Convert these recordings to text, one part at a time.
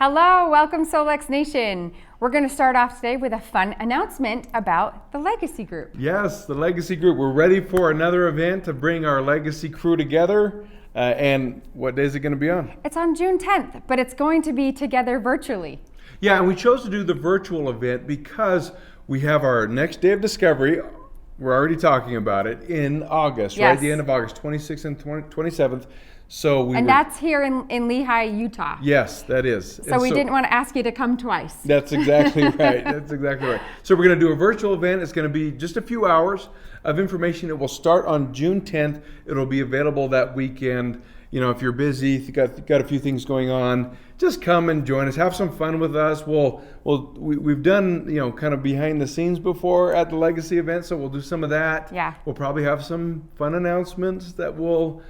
Hello, welcome Solex Nation. We're going to start off today with a fun announcement about the Legacy Group. Yes, the Legacy Group. We're ready for another event to bring our Legacy crew together. And what day is it going to be on? It's on June 10th, but it's going to be together virtually. Yeah, and we chose to do the virtual event because we have our next day of discovery. We're already talking about it in August, Yes. right? The end of August, 26th and 27th. And that's here in Lehi, Utah. Yes, that is. So we didn't want to ask you to come twice. That's exactly right. That's exactly right. So we're going to do a virtual event. It's going to be just a few hours of information. It will start on June 10th. It'll be available that weekend. You know, if you're busy, if you got a few things going on, just come and join us. Have some fun with us. We've done, kind of behind the scenes before at the Legacy event, so we'll do some of that. Yeah. We'll probably have some fun announcements that we'll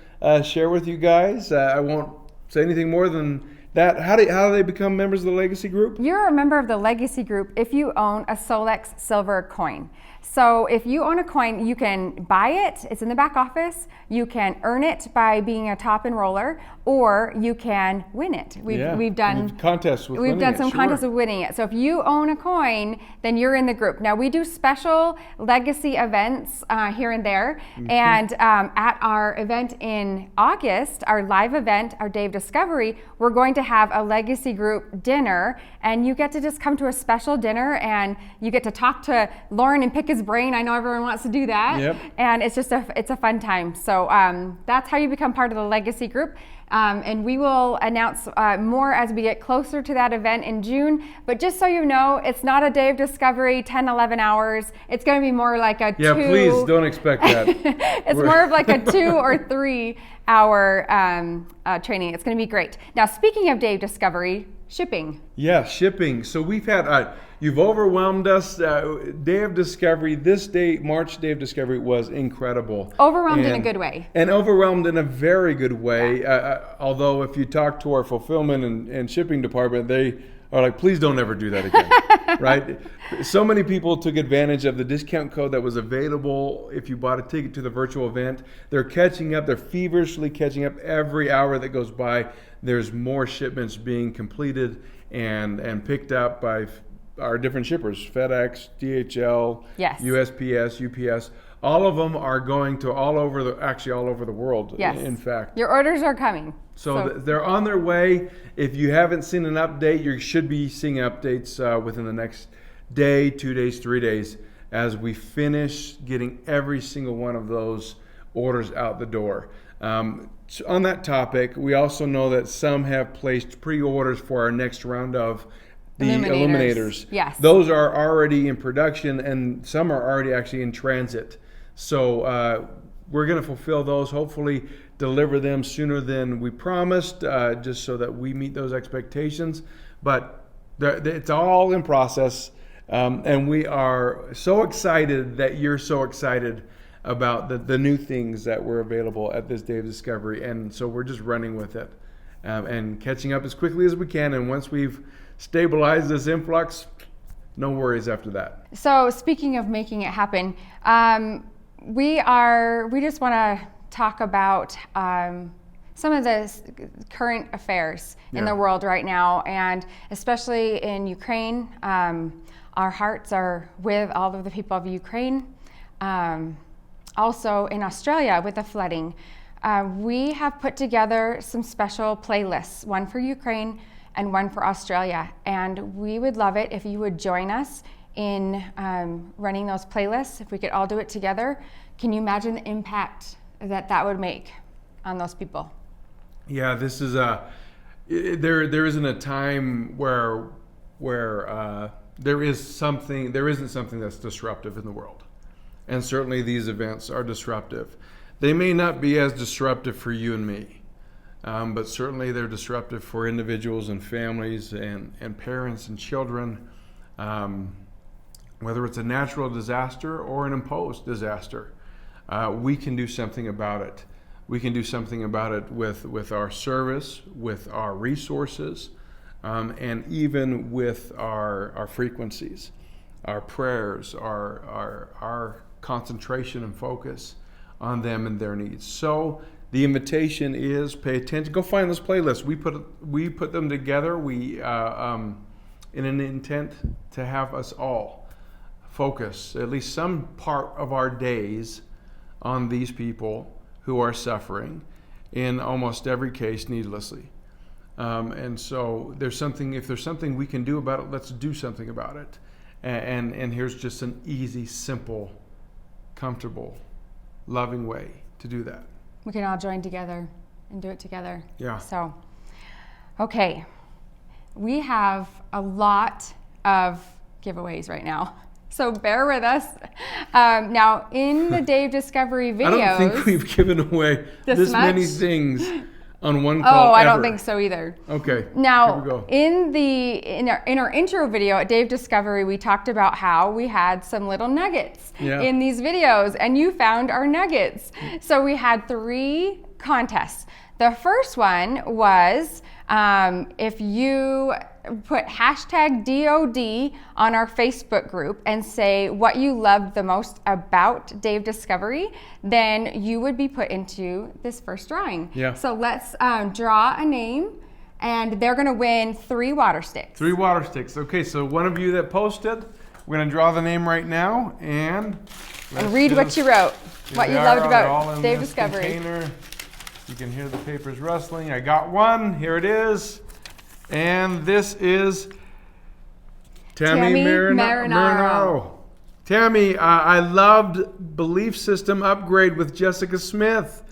share with you guys. I won't say anything more than that. How do they become members of the Legacy Group? You're a member of the Legacy Group if you own a Solex silver coin. So if you own a coin, you can buy it. It's in the back office. You can earn it by being a top enroller, or you can win it. We've done contests with We've done some contests with winning it. So if you own a coin, then you're in the group. Now we do special Legacy events here and there. Mm-hmm. And at our event in August, our live event, our Day of Discovery, we're going to have a Legacy Group dinner, and you get to just come to a special dinner and you get to talk to Loran and pick his brain. I know everyone wants to do that. Yep. And it's just it's a fun time. So that's how you become part of the Legacy Group. And we will announce more as we get closer to that event in June. But just so you know, it's not a Day of Discovery, 10, 11 hours. It's going to be more like a Yeah, please don't expect that. It's more of like a 2 or 3 hour training. It's going to be great. Now, speaking of Day of Discovery, shipping. Yeah, shipping. So we've had, you've overwhelmed us. Day of Discovery, March Day of Discovery was incredible. Overwhelmed in a good way. And overwhelmed in a very good way. Yeah. Although if you talk to our fulfillment and shipping department, they are like, please don't ever do that again, right? So many people took advantage of the discount code that was available if you bought a ticket to the virtual event. They're catching up. They're feverishly catching up every hour that goes by. There's more shipments being completed and picked up by our different shippers, FedEx, DHL, yes. USPS, UPS. All of them are going to all over the world, yes. in fact. Your orders are coming. So they're on their way. If you haven't seen an update, you should be seeing updates within the next day, 2 days, 3 days, as we finish getting every single one of those orders out the door. On that topic, we also know that some have placed pre-orders for our next round of the Illuminators. Yes. Those are already in production, and some are already actually in transit. So we're going to fulfill those, hopefully deliver them sooner than we promised, just so that we meet those expectations. But it's all in process, and we are so excited that you're so excited about the new things that were available at this Day of Discovery. And so we're just running with it and catching up as quickly as we can. And once we've stabilized this influx, no worries after that. So speaking of making it happen, we just want to talk about some of the current affairs in the world right now, and especially in Ukraine. Our hearts are with all of the people of Ukraine. Also in Australia with the flooding. We have put together some special playlists, one for Ukraine and one for Australia. And we would love it if you would join us in running those playlists, if we could all do it together. Can you imagine the impact that would make on those people? Yeah, this is there isn't a time where there isn't something that's disruptive in the world. And certainly these events are disruptive. They may not be as disruptive for you and me, but certainly they're disruptive for individuals and families and parents and children, whether it's a natural disaster or an imposed disaster. We can do something about it. We can do something about it with our service, with our resources, and even with our frequencies, our prayers, our concentration and focus on them and their needs. So The invitation is pay attention. Go find those playlists. We put them together. In an intent to have us all focus at least some part of our days on these people who are suffering, in almost every case needlessly. And so if there's something we can do about it, let's do something about it. And here's just an easy, simple, comfortable, loving way to do that. We can all join together and do it together. Yeah. So, okay. We have a lot of giveaways right now. So bear with us. Now, in the Dave Discovery videos... I don't think we've given away this many things on one call. Oh, I ever. don't think so either. Okay. Now, here we go. in our intro video at Dave Discovery, we talked about how we had some little nuggets in these videos, and you found our nuggets. So we had 3 contests. The first one was if you put hashtag DOD on our Facebook group and say what you loved the most about Dave Discovery, then you would be put into this first drawing. Yeah. So let's draw a name, and they're going to win 3 water sticks. 3 water sticks. Okay, so one of you that posted, we're going to draw the name right now and read what you wrote, what you loved about Dave Discovery. Container. You can hear the papers rustling. I got one. Here it is. And this is Tammy Marinaro. Tammy, I loved Belief System Upgrade with Jessica Smith.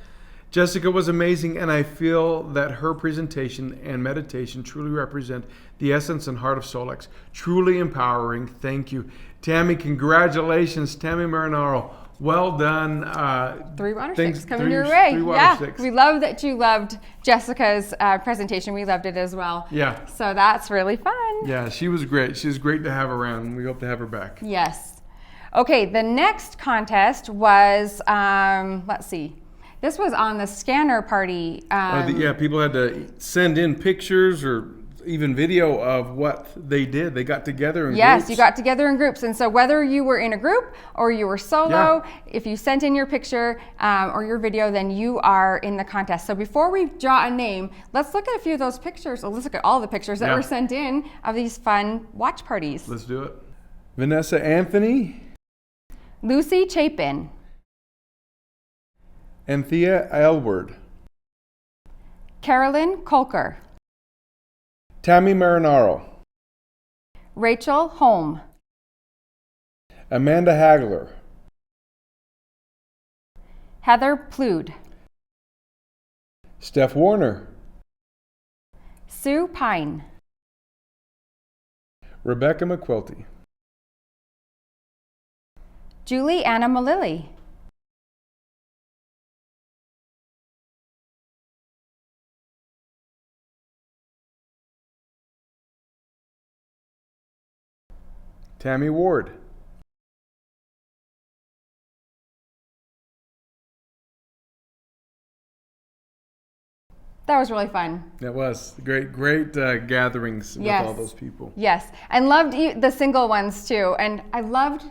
Jessica was amazing, and I feel that her presentation and meditation truly represent the essence and heart of Solex. Truly empowering. Thank you. Tammy, congratulations. Tammy Marinaro. Well done. 3 water sticks coming your way. 3 water sticks. We love that you loved Jessica's presentation. We loved it as well. Yeah. So that's really fun. Yeah, she was great. She was great to have around. We hope to have her back. Yes. Okay, the next contest was, let's see. This was on the scanner party. People had to send in pictures or even video of what they did. They got together in groups. Yes, you got together in groups. And so whether you were in a group or you were solo, if you sent in your picture or your video, then you are in the contest. So before we draw a name, let's look at a few of those pictures. Let's look at all the pictures that were sent in of these fun watch parties. Let's do it. Vanessa Anthony. Lucy Chapin. Anthea Aylward. Carolyn Kolker. Tammy Marinaro. Rachel Holm. Amanda Hagler. Heather Plude. Steph Warner. Sue Pine. Rebecca McQuilty. Julie Anna Malilly. Tammy Ward. That was really fun. That was great gatherings with all those people. Yes, and loved the single ones too. And I loved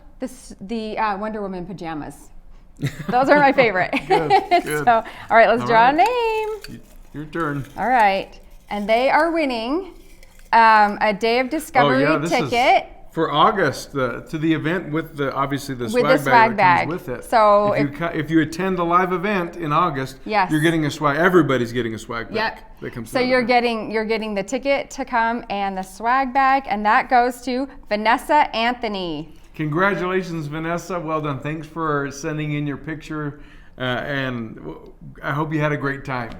the Wonder Woman pajamas. Those are my favorite. Good. So, all right, let's draw a name. Your turn. All right, and they are winning a Day of Discovery ticket. For August, to the event with obviously the swag bag that comes with it. So if you attend the live event in August, you're getting a swag. Everybody's getting a swag bag. That comes. So you're getting the ticket to come and the swag bag, and that goes to Vanessa Anthony. Congratulations, Vanessa. Well done. Thanks for sending in your picture, and I hope you had a great time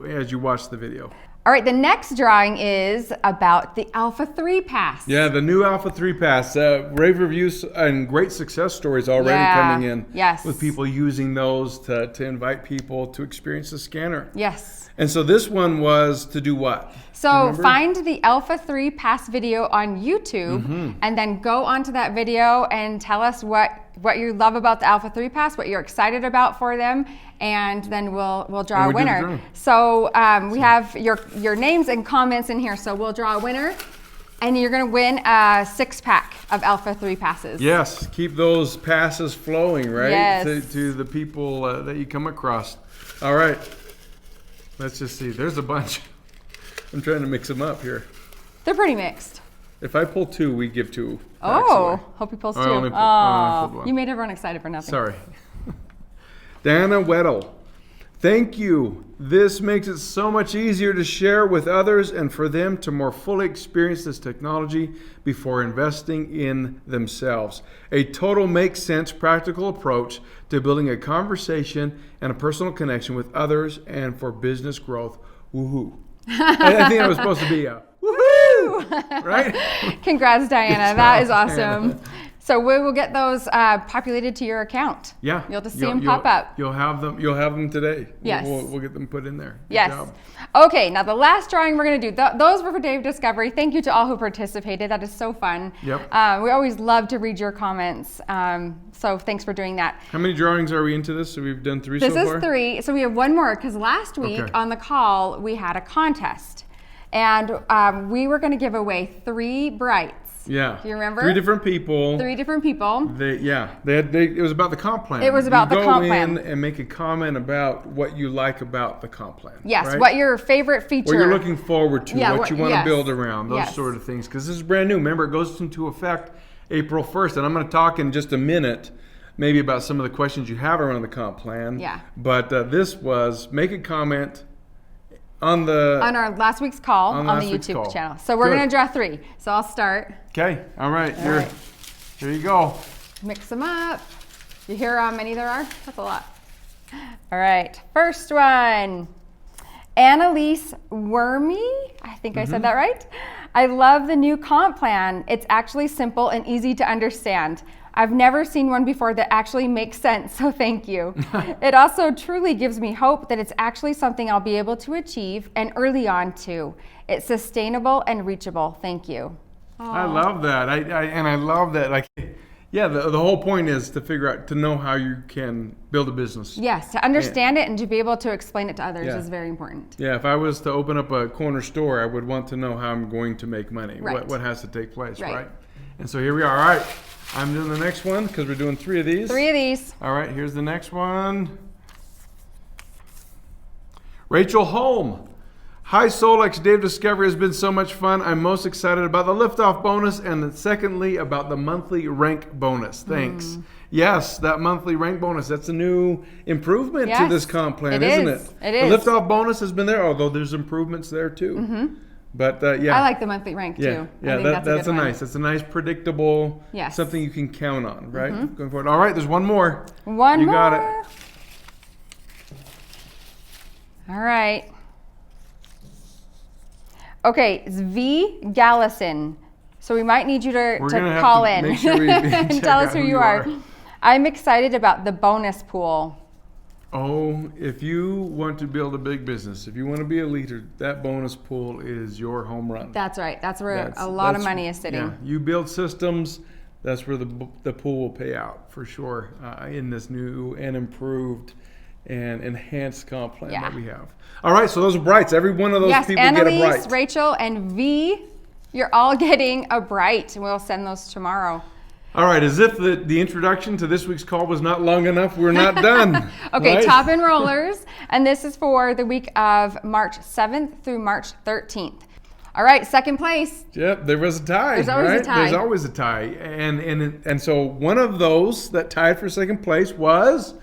as you watched the video. All right, the next drawing is about the Alpha 3 Pass. Yeah, the new Alpha 3 Pass. Rave reviews and great success stories already coming in. Yes. With people using those to invite people to experience the scanner. Yes. And so this one was to do what? So find the Alpha 3 Pass video on YouTube and then go onto that video and tell us what you love about the Alpha 3 Pass, what you're excited about for them, and then we'll draw a winner. So we have your names and comments in here. So we'll draw a winner, And you're going to win a 6-pack of Alpha 3 passes. Yes, keep those passes flowing, right? Yes. To the people that you come across. All right. Let's just see. There's a bunch. I'm trying to mix them up here. They're pretty mixed. If I pull 2, we give 2. Oh, hope he pulls 2. only pulled one. You made everyone excited for nothing. Sorry. Dana Weddle. Thank you. This makes it so much easier to share with others and for them to more fully experience this technology before investing in themselves. A total makes sense, practical approach to building a conversation and a personal connection with others and for business growth. Woohoo. I think that was supposed to be a woohoo, right? Congrats, Diana. Good That job, is awesome. Diana. So we will get those populated to your account. Yeah. You'll just see them pop up. You'll have them today. Yes. We'll get them put in there. Good Yes. job. Okay, now the last drawing we're going to do, those were for Dave Discovery. Thank you to all who participated. That is so fun. Yep. We always love to read your comments. So thanks for doing that. How many drawings are we into this? So we've done 3 This so far? is 3. So we have one more because last week Okay. on the call we had a contest. And we were going to give away 3 brights. Yeah. Do you remember? 3 different people. 3 different people. It was about the comp plan. It was about the comp plan. You go in and make a comment about what you like about the comp plan. Yes, right? what your favorite feature. What you're looking forward to, Yeah, what you want to yes. build around, those Yes. sort of things. Because this is brand new. Remember, it goes into effect April 1st. And I'm going to talk in just a minute maybe about some of the questions you have around the comp plan. Yeah. But this was make a comment on our last week's call on the last week's YouTube call. channel. So we're Good. going to draw 3. So I'll start. Okay. All right. All right. Here you go. Mix them up. You hear how many there are? That's a lot. All right. First one. Annalise Wormy. I think I said that right. I love the new comp plan. It's actually simple and easy to understand. I've never seen one before that actually makes sense, so thank you. It also truly gives me hope that it's actually something I'll be able to achieve and early on too. It's sustainable and reachable. Thank you. I love that. I love that. Like, yeah, the whole point is to figure out, to know how you can build a business. Yes, to understand it and to be able to explain it to others Yeah. is very important. Yeah, if I was to open up a corner store, I would want to know how I'm going to make money. Right. What has to take place, Right. right? And so here we are. All right, I'm doing the next one because we're doing 3 of these. 3 of these. All right, here's the next one. Rachel Holm. Hi Solex, Dave Discovery has been so much fun. I'm most excited about the liftoff bonus and then secondly about the monthly rank bonus. Thanks. Yes, that monthly rank bonus, that's a new improvement to Yes, this comp plan, it isn't is. it? It is. The liftoff bonus has been there, although there's improvements there too. But yeah. I like the monthly rank Yeah, too. yeah, I think that's a good one. nice. It's a nice, predictable, Yes. something you can count on, right? Going forward. All right, there's one more. One You more. got it. All right. Okay, it's V. Gallison. So we might need you We're to gonna have call to in make sure we and check tell us out who who you you are. are. I'm excited about the bonus pool. Oh, if you want to build a big business, if you want to be a leader, that bonus pool is your home run. That's right. That's where a lot of money is sitting. Yeah, you build systems, that's where the pool will pay out for sure in this new and improved and enhanced comp plan Yeah. that we have. All right, so those are brights. Every one of those Yes, people get a Annalise, bright. Rachel, and V, you're all getting a bright. We'll send those tomorrow. All right, as if the introduction to this week's call was not long enough, we're not done. Okay, right? top enrollers, and this is for the week of March 7th through March 13th. All right, second place. Yep, there was a tie. There's always a right? tie. There's always a tie, and so one of those that tied for second place was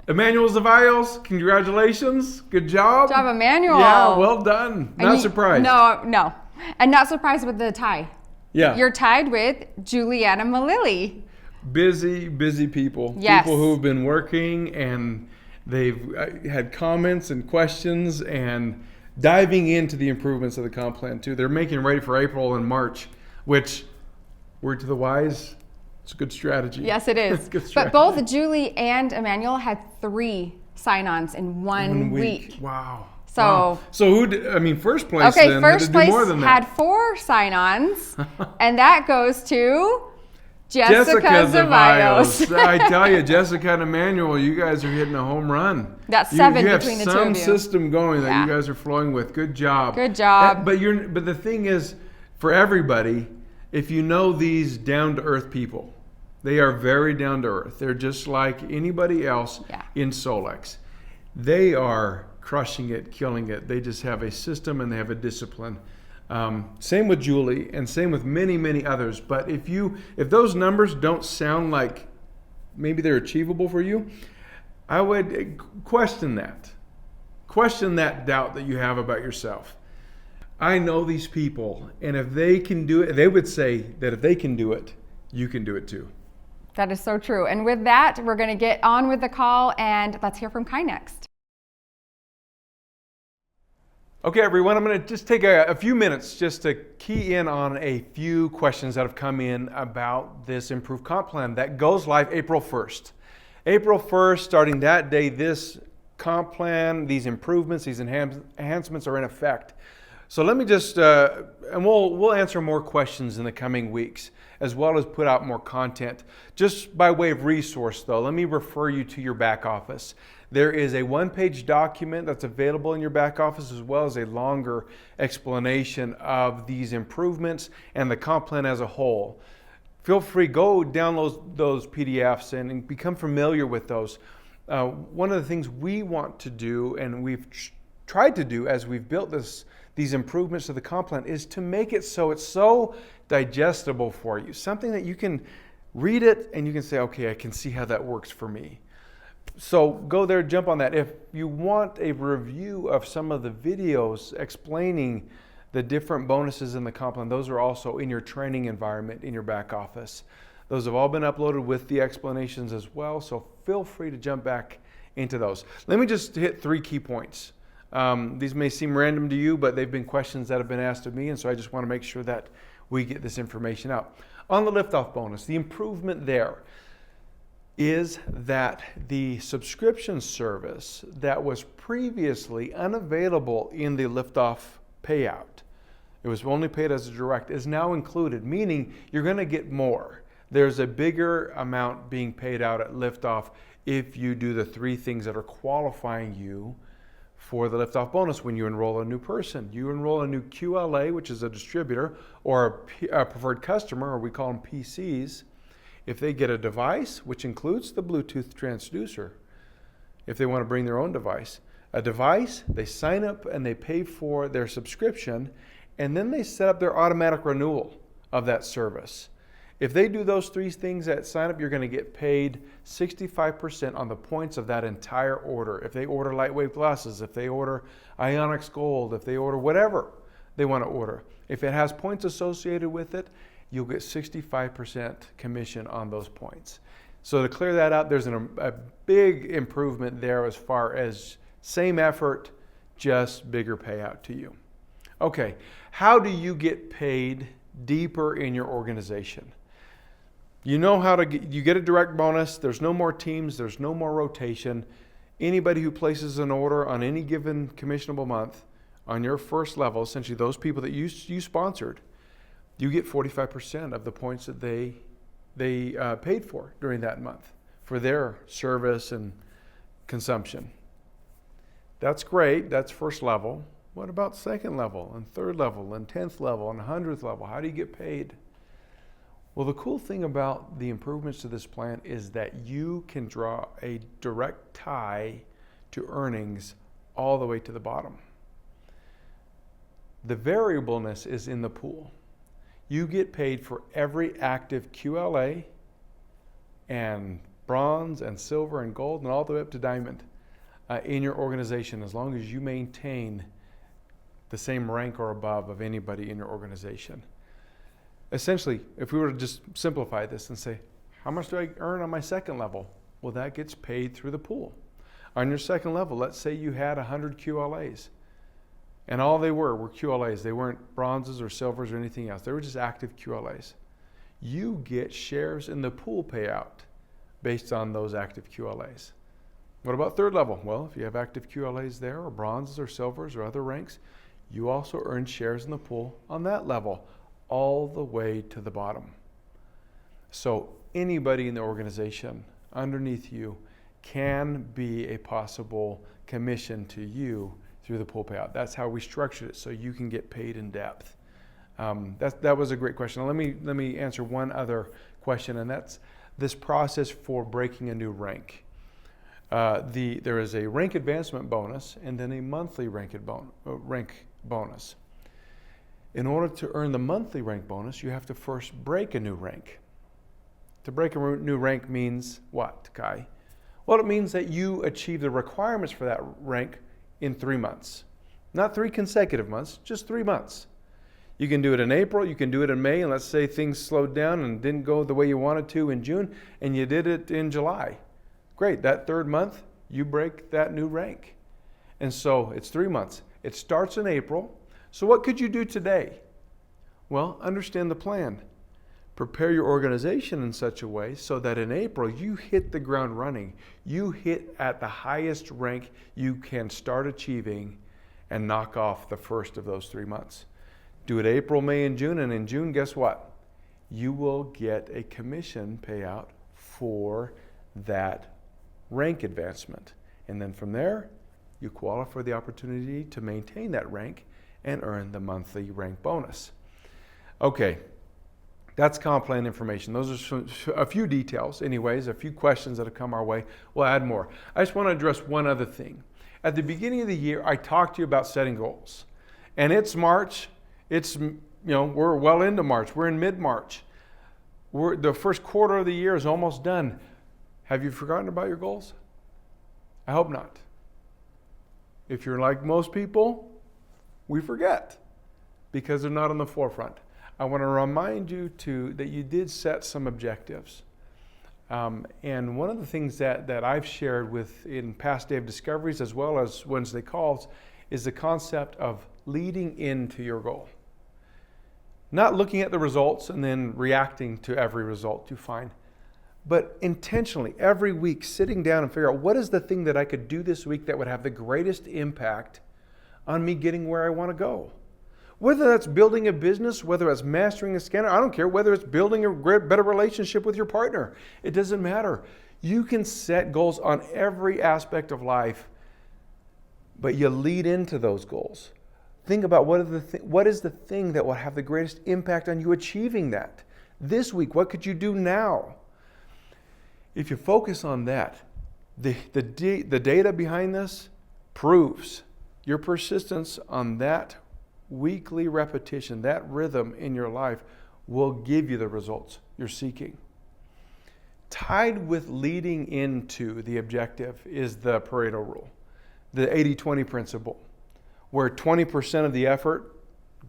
Emmanuel Zavaios. Congratulations, good job. Good job, Emmanuel. Yeah, well done. Not surprised. No, and not surprised with the tie. Yeah, You're tied with Juliana Malili. busy people. Yes. People who have been working and they've had comments and questions and diving into the improvements of the comp plan too. They're making ready for April and March, which, word to the wise, it's a good strategy. Yes, it is. Good But strategy. both Julie and Emmanuel had 3 sign-ons in one week. Wow. So- Wow. So first place Okay, then first had to place do more than had that. 4 sign-ons, and that goes to Jessica Zavaios. I tell you, Jessica and Emmanuel, you guys are hitting a home run. That's You 7 have between the two some of you. system going that Yeah. you guys are flowing with. Good job. Good job. But the thing is, for everybody, if you know these down-to-earth people, they are very down-to-earth. They're just like anybody else in Solex. They are crushing it, killing it. They just have a system and they have a discipline. Same with Julie and same with many, many others. But if those numbers don't sound like maybe they're achievable for you, I would question that. Question that doubt that you have about yourself. I know these people, and if they can do it, they would say that if they can do it, you can do it too. That is so true. And with that, we're going to get on with the call, and let's hear from Kai next. Okay, everyone, I'm going to just take a few minutes just to key in on a few questions that have come in about this improved comp plan that goes live April 1st. April 1st, starting that day, this comp plan, these improvements, these enhancements are in effect. So let me just, and we'll answer more questions in the coming weeks, as well as put out more content. Just by way of resource, though, let me refer you to your back office. There is a one-page document that's available in your back office, as well as a longer explanation of these improvements and the comp plan as a whole. Feel free, go download those PDFs and become familiar with those. One of the things we want to do, and we've tried to do as we've built these improvements to the comp plan, is to make it so it's so digestible for you. Something that you can read it and you can say, okay, I can see how that works for me. So go there, jump on that. If you want a review of some of the videos explaining the different bonuses in the comp plan, those are also in your training environment in your back office. Those have all been uploaded with the explanations as well, so feel free to jump back into those. Let me just hit 3 key points. These may seem random to you, but they've been questions that have been asked of me, and so I just want to make sure that we get this information out. On the liftoff bonus, the improvement there is that the subscription service that was previously unavailable in the liftoff payout, it was only paid as a direct, is now included, meaning you're going to get more. There's a bigger amount being paid out at liftoff if you do the 3 things that are qualifying you for the liftoff bonus when you enroll a new person. You enroll a new QLA, which is a distributor, or a preferred customer, or we call them PCs. If they get a device, which includes the Bluetooth transducer, if they want to bring their own device, a device, they sign up and they pay for their subscription, and then they set up their automatic renewal of that service. If they do those 3 things at sign up, you're going to get paid 65% on the points of that entire order. If they order lightweight glasses, if they order Ionics Gold, if they order whatever they want to order, if it has points associated with it, you'll get 65% commission on those points. So to clear that out, there's a big improvement there as far as same effort, just bigger payout to you. Okay, how do you get paid deeper in your organization? You know how to you get a direct bonus. There's no more teams. There's no more rotation. Anybody who places an order on any given commissionable month on your first level, essentially those people that you sponsored, you get 45% of the points that they paid for during that month for their service and consumption. That's great. That's first level. What about second level and third level and 10th level and 100th level? How do you get paid? Well, the cool thing about the improvements to this plan is that you can draw a direct tie to earnings all the way to the bottom. The variableness is in the pool. You get paid for every active QLA and bronze and silver and gold and all the way up to diamond in your organization, as long as you maintain the same rank or above of anybody in your organization. Essentially, if we were to just simplify this and say, how much do I earn on my second level? Well, that gets paid through the pool. On your second level, let's say you had 100 QLAs, and all they were QLAs. They weren't bronzes or silvers or anything else. They were just active QLAs. You get shares in the pool payout based on those active QLAs. What about third level? Well, if you have active QLAs there, or bronzes or silvers or other ranks, you also earn shares in the pool on that level, all the way to the bottom. So anybody in the organization underneath you can be a possible commission to you through the pool payout. That's how we structured it, so you can get paid in depth That was a great question. Let me answer one other question, and that's this process for breaking a new rank. There is a rank advancement bonus and then a monthly rank bonus. In order to earn the monthly rank bonus, you have to first break a new rank. To break a new rank means what, Kai? Well, it means that you achieve the requirements for that rank in 3 months. Not 3 consecutive months, just 3 months. You can do it in April, you can do it in May, and let's say things slowed down and didn't go the way you wanted to in June, and you did it in July. Great, that 3rd month, you break that new rank. And so it's 3 months. It starts in April. So what could you do today? Well, understand the plan. Prepare your organization in such a way so that in April you hit the ground running. You hit at the highest rank you can start achieving and knock off the first of those 3 months. Do it April, May, and June, and in June, guess what? You will get a commission payout for that rank advancement. And then from there, you qualify for the opportunity to maintain that rank and earn the monthly rank bonus. Okay, that's comp plan information. Those are a few details, anyways, a few questions that have come our way. We'll add more. I just want to address one other thing. At the beginning of the year, I talked to you about setting goals. And it's March. We're well into March. We're in mid-March. The first quarter of the year is almost done. Have you forgotten about your goals? I hope not. If you're like most people, we forget because they're not on the forefront. I want to remind you that you did set some objectives. And one of the things that I've shared in past day of discoveries as well as Wednesday calls is the concept of leading into your goal. Not looking at the results and then reacting to every result you find, but intentionally every week sitting down and figure out what is the thing that I could do this week that would have the greatest impact on me getting where I want to go. Whether that's building a business, whether it's mastering a scanner, I don't care. Whether it's building a better relationship with your partner, it doesn't matter. You can set goals on every aspect of life, but you lead into those goals. Think about what is the thing that will have the greatest impact on you achieving that. This week, what could you do now? If you focus on that, the data behind this proves your persistence on that weekly repetition, that rhythm in your life will give you the results you're seeking. Tied with leading into the objective is the Pareto rule, the 80-20 principle, where 20% of the effort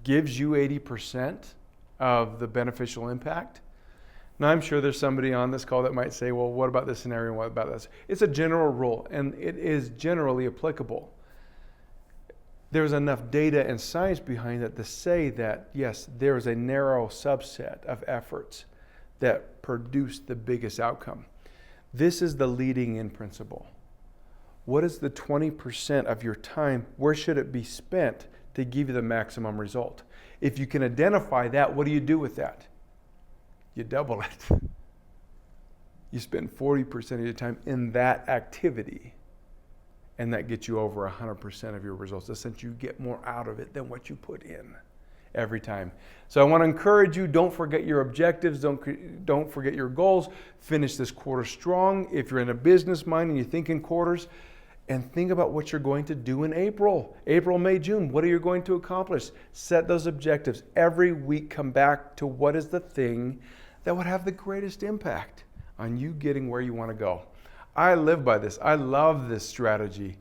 gives you 80% of the beneficial impact. Now, I'm sure there's somebody on this call that might say, well, what about this scenario and what about this? It's a general rule, and it is generally applicable. There's enough data and science behind it to say that, yes, there is a narrow subset of efforts that produce the biggest outcome. This is the leading in principle. What is the 20% of your time? Where should it be spent to give you the maximum result? If you can identify that, what do you do with that? You double it. You spend 40% of your time in that activity, and that gets you over 100% of your results. Essentially, you get more out of it than what you put in every time. So I want to encourage you, don't forget your objectives, don't forget your goals. Finish this quarter strong. If you're in a business mind and you think in quarters, and think about what you're going to do in April, May, June. What are you going to accomplish? Set those objectives. Every week, come back to what is the thing that would have the greatest impact on you getting where you want to go. I live by this. I love this strategy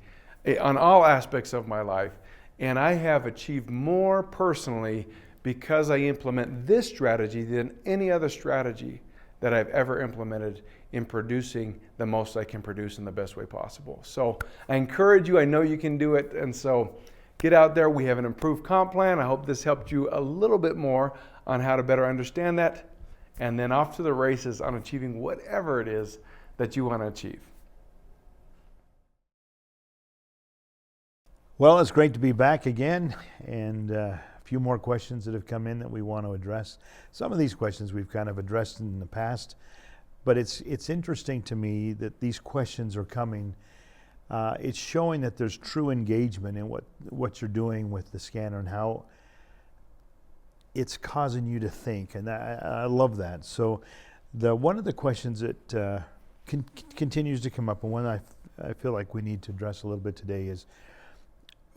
on all aspects of my life. And I have achieved more personally because I implement this strategy than any other strategy that I've ever implemented in producing the most I can produce in the best way possible. So I encourage you. I know you can do it. And so get out there. We have an improved comp plan. I hope this helped you a little bit more on how to better understand that. And then off to the races on achieving whatever it is that you want to achieve. Well, it's great to be back again, and a few more questions that have come in that we want to address. Some of these questions we've kind of addressed in the past, but it's interesting to me that these questions are coming. It's showing that there's true engagement in what you're doing with the scanner and how it's causing you to think, and I love that. So one of the questions that continues to come up, and one I feel like we need to address a little bit today, is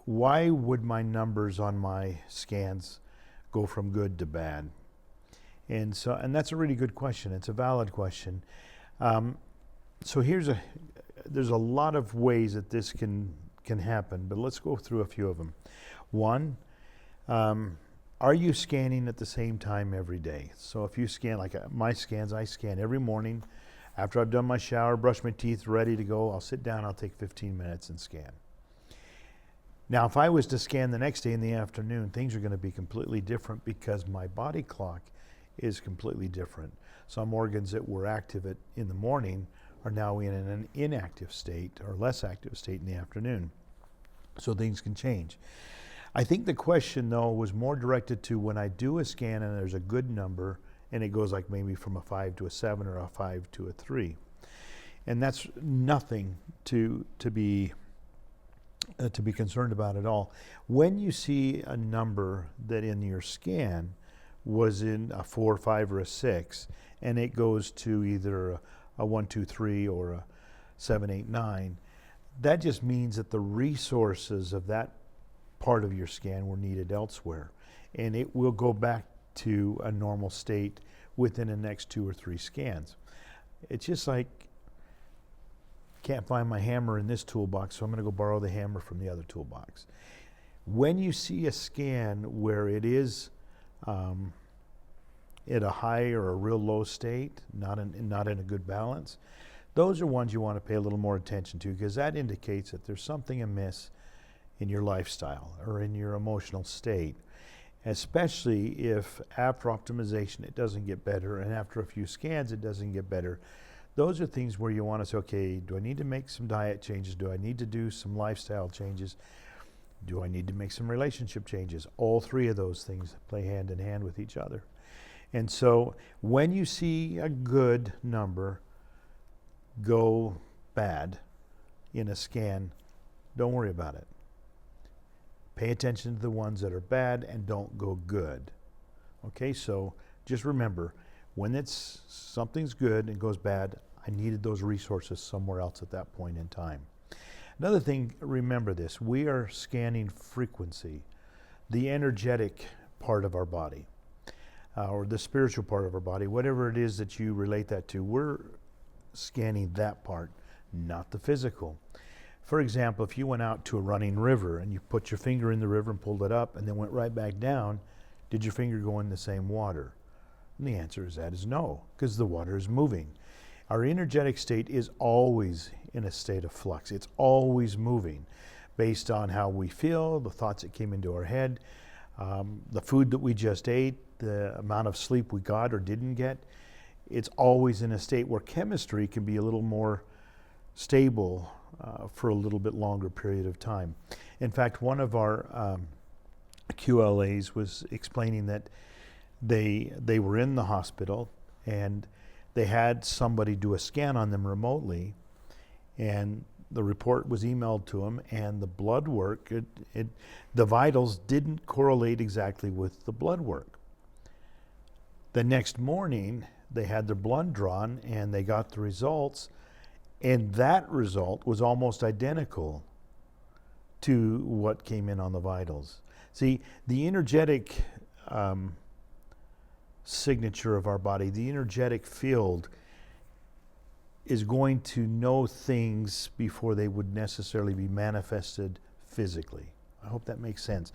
why would my numbers on my scans go from good to bad? And that's a really good question. It's a valid question. So there's a lot of ways that this can happen, but let's go through a few of them. One, are you scanning at the same time every day? So if you scan, like my scans, I scan every morning. After I've done my shower, brush my teeth, ready to go, I'll sit down, I'll take 15 minutes and scan. Now, if I was to scan the next day in the afternoon, things are going to be completely different because my body clock is completely different. Some organs that were active in the morning are now in an inactive state or less active state in the afternoon. So things can change. I think the question, though, was more directed to when I do a scan and there's a good number and it goes like maybe from a 5 to a 7 or a 5 to a 3. And that's nothing to be concerned about at all. When you see a number that in your scan was in a 4, 5, or a 6, and it goes to either a 1, 2, 3 or a 7, 8, 9, that just means that the resources of that part of your scan were needed elsewhere, and it will go back to a normal state within the next 2 or 3 scans. It's just like, can't find my hammer in this toolbox, so I'm going to go borrow the hammer from the other toolbox. When you see a scan where it is at a high or a real low state, not in a good balance, those are ones you want to pay a little more attention to, because that indicates that there's something amiss in your lifestyle or in your emotional state, especially if after optimization it doesn't get better and after a few scans it doesn't get better. Those are things where you want to say, okay, do I need to make some diet changes? Do I need to do some lifestyle changes? Do I need to make some relationship changes? All three of those things play hand in hand with each other. And so when you see a good number go bad in a scan, don't worry about it. Pay attention to the ones that are bad and don't go good. Okay, so just remember, when something's good and goes bad, I needed those resources somewhere else at that point in time. Another thing, remember this, we are scanning frequency, the energetic part of our body, or the spiritual part of our body, whatever it is that you relate that to, we're scanning that part, not the physical. For example, if you went out to a running river and you put your finger in the river and pulled it up and then went right back down, did your finger go in the same water? And the answer is no, because the water is moving. Our energetic state is always in a state of flux. It's always moving based on how we feel, the thoughts that came into our head, the food that we just ate, the amount of sleep we got or didn't get. It's always in a state where chemistry can be a little more stable for a little bit longer period of time. In fact, one of our QLAs was explaining that they were in the hospital and they had somebody do a scan on them remotely, and the report was emailed to them, and the blood work, the vitals didn't correlate exactly with the blood work. The next morning, they had their blood drawn and they got the results, and that result was almost identical to what came in on the vitals. See, the energetic signature of our body, the energetic field, is going to know things before they would necessarily be manifested physically. I hope that makes sense.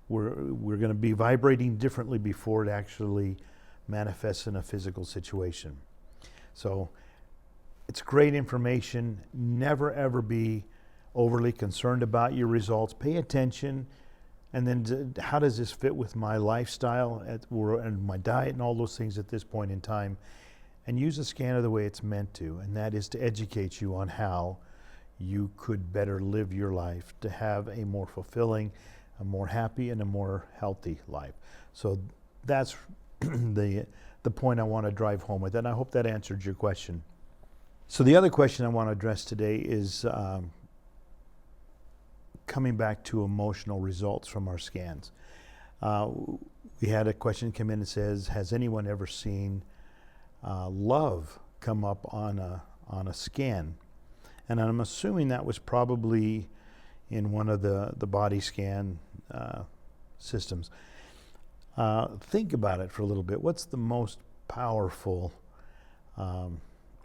We're going to be vibrating differently before it actually manifests in a physical situation. So it's great information. Never ever be overly concerned about your results. Pay attention. And then how does this fit with my lifestyle and my diet and all those things at this point in time? And use the scanner the way it's meant to, and that is to educate you on how you could better live your life to have a more fulfilling, a more happy, and a more healthy life. So that's the point I want to drive home with, and I hope that answered your question. So the other question I want to address today is coming back to emotional results from our scans. We had a question come in that says, has anyone ever seen love come up on a scan? And I'm assuming that was probably in one of the body scan systems. Think about it for a little bit. What's the most powerful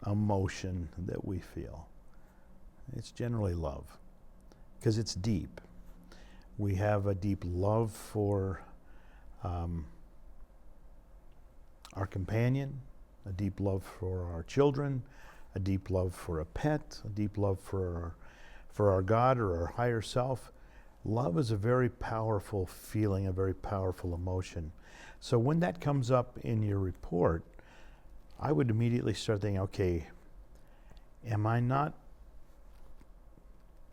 emotion that we feel? It's generally love, because it's deep. We have a deep love for our companion, a deep love for our children, a deep love for a pet, a deep love for our God or our higher self. Love is a very powerful feeling, a very powerful emotion. So when that comes up in your report, I would immediately start thinking, okay, am I not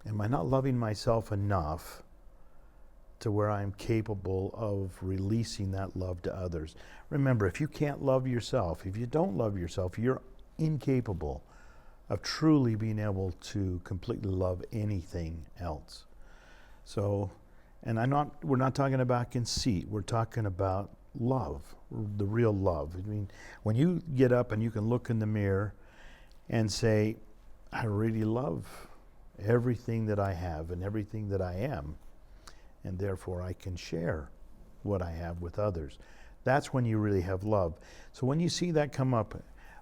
loving myself enough to where I'm capable of releasing that love to others? Remember, if you can't love yourself, if you don't love yourself, you're incapable of truly being able to completely love anything else. So, and we're not talking about conceit, we're talking about love, the real love. I mean, when you get up and you can look in the mirror and say, I really love everything that I have and everything that I am, and therefore I can share what I have with others. That's when you really have love. So when you see that come up,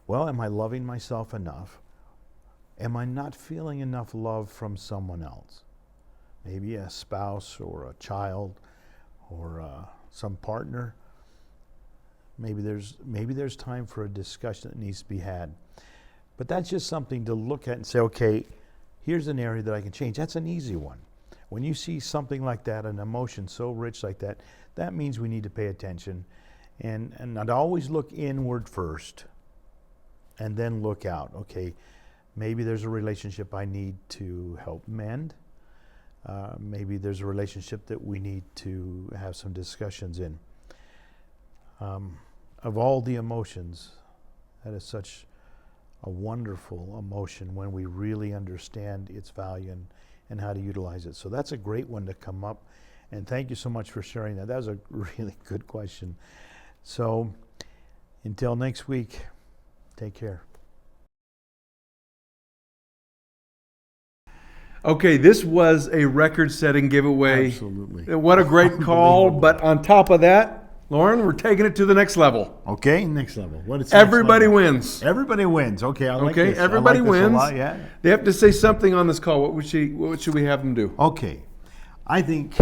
well, am I loving myself enough? Am I not feeling enough love from someone else? Maybe a spouse or a child or some partner. Maybe there's time for a discussion that needs to be had. But that's just something to look at and say, okay, here's an area that I can change. That's an easy one. When you see something like that, an emotion so rich like that, that means we need to pay attention. And I'd always look inward first and then look out. Okay, maybe there's a relationship I need to help mend. Maybe there's a relationship that we need to have some discussions in. Of all the emotions, that is such a wonderful emotion when we really understand its value and how to utilize it. So that's a great one to come up. And thank you so much for sharing that. That was a really good question. So until next week, take care. Okay, this was a record-setting giveaway. Absolutely. What a great call. But on top of that, Loran, we're taking it to the next level. Okay, next level. What is Everybody wins. Everybody wins. Okay, I like Okay, this. everybody I like this wins. a lot, yeah. They have to say something on this call. What should we have them do? Okay, I think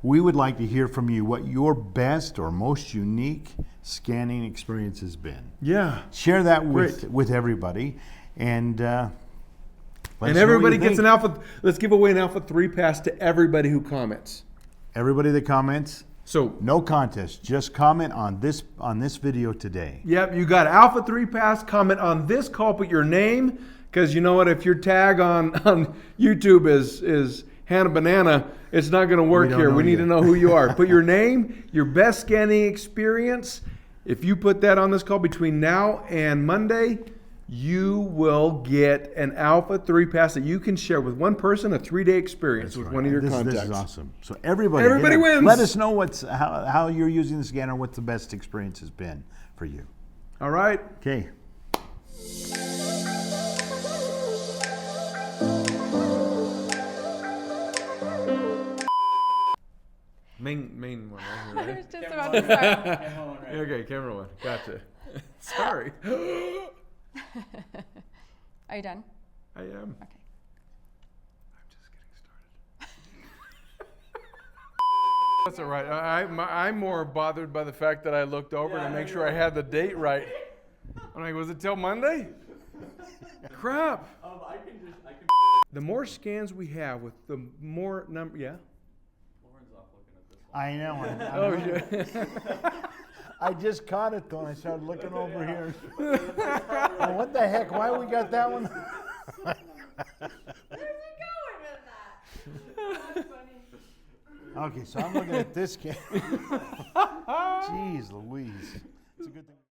we would like to hear from you what your best or most unique scanning experience has been. Yeah. Share that with everybody, and everybody gets an Alpha. Let's give away an Alpha 3 pass to everybody who comments. Everybody that comments. So no contest. Just comment on this video today. Yep, you got Alpha 3 pass. Comment on this call. Put your name, because you know what? If your tag on YouTube is Hannah Banana, it's not going to work here. We need to know who you are. Put your name, your best scanning experience. If you put that on this call between now and Monday, you will get an Alpha 3 pass that you can share with one person, a 3-day experience with one of your contacts. This is awesome. So everybody wins. Let us know how you're using the scanner, what the best experience has been for you. All right. Okay. Main one. I Right? was just about to start. Camera one, right? Okay, camera one. Gotcha. Sorry. Are you done? I am. Okay. I'm just getting started. That's all right. I'm more bothered by the fact that I looked over to make sure I had the date right. I'm like, was it till Monday? Crap. I can. The more scans we have with the more number, yeah? Lauren's off looking at this one. I know. Oh, yeah. I just caught it though, and I started looking over here. Oh, what the heck? Why we got that one? Where's it going with that? That's funny. Okay, so I'm looking at this camera. Jeez Louise. It's a good thing.